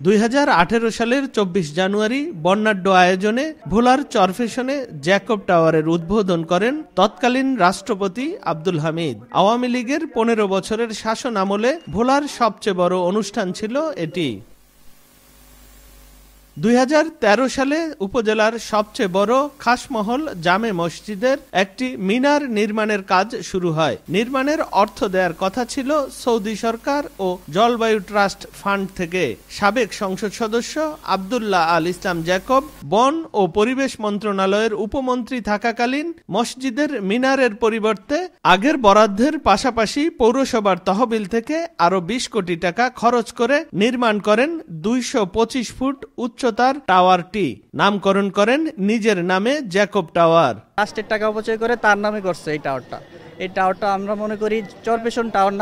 2018 সালের 24 জানুয়ারি বর্ণাঢ্য আয়োজনে ভোলার চরফ্যাশনে জ্যাকব টাওয়ারের উদ্বোধন করেন তৎকালীন রাষ্ট্রপতি আব্দুল হামিদ। আওয়ামী লীগের 15 বছরের শাসন আমলে ভোলার সবচেয়ে বড় অনুষ্ঠান ছিল এটি। 2013 সালে উপজেলার সবচেয়ে বড় খাসমহল জামে মসজিদের একটি মিনার নির্মাণের কাজ শুরু হয়। নির্মাণের অর্থ দেওয়ার কথা ছিল সৌদি সরকার ও জলবায়ু ট্রাস্ট ফান্ড থেকে। সাবেক সংসদ সদস্য আব্দুল্লাহ আল ইসলাম জ্যাকব বন ও পরিবেশ মন্ত্রণালয়ের উপমন্ত্রী থাকাকালীন মসজিদের মিনারের পরিবর্তে আগের বরাদ্দের পাশাপাশি পৌরসভার তহবিল থেকে আরো 20 কোটি টাকা খরচ করে নির্মাণ করেন 225 ফুট উচ্চতার টাওয়ারটি। নামকরণ করেন নিজের নামে জ্যাকব টাওয়ার। রাষ্ট্রের টাকা অপচয় করে তার নামে করছে এই টাওয়ারটা আমরা মনে করি চরফ্যাশন টাওয়ার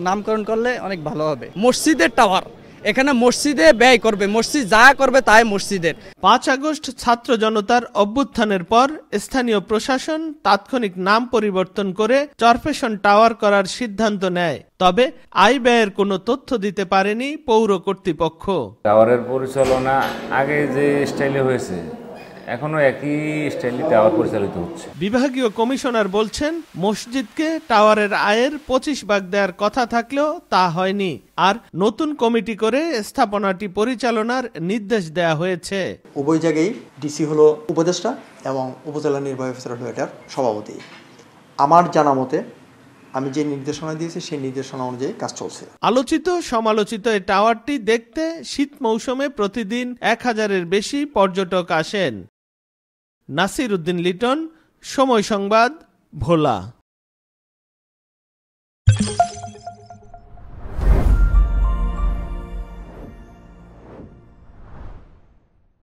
নামকরণ করলে অনেক ভালো হবে। মসজিদের টাওয়ার, এখানে মসজিদে ব্যয় করবে, মসজিদ যা করবে তাই মসজিদের। 5 আগস্ট ছাত্র জনতার অভ্যুত্থানের পর স্থানীয় প্রশাসন তাৎক্ষণিক নাম পরিবর্তন করে চরফ্যাশন টাওয়ার করার সিদ্ধান্ত নেয়। তবে আয় ব্যয়ের কোনো তথ্য দিতে পারেনি পৌর কর্তৃপক্ষ। টাওয়ারের পরিচালনা আগে যে স্টাইলে হয়েছে এখনো একই স্টাইলে টাওয়ার পরিচালিত হচ্ছে। বিভাগীয় কমিশনার বলছেন, মসজিদকে টাওয়ারের আয়ের 25 ভাগ দেওয়ার কথা থাকলেও তা হয়নি, আর নতুন কমিটি করে স্থাপনাটি পরিচালনার নির্দেশ দেয়া হয়েছে। উভয় জায়গায় ডিসি হলো উপদেষ্টা এবং উপজেলা নির্বাহী অফিসার হলো এটার সভাপতি। আমার জানা মতে আমি যে নির্দেশনা দিয়েছি সেই নির্দেশনা অনুযায়ী কাজ চলছে। আলোচিত সমালোচিত এই টাওয়ারটি দেখতে শীত মৌসুমে প্রতিদিন 1000-এর বেশি পর্যটক আসেন। নাসির উদ্দিন লিটন, সময় সংবাদ, ভোলা।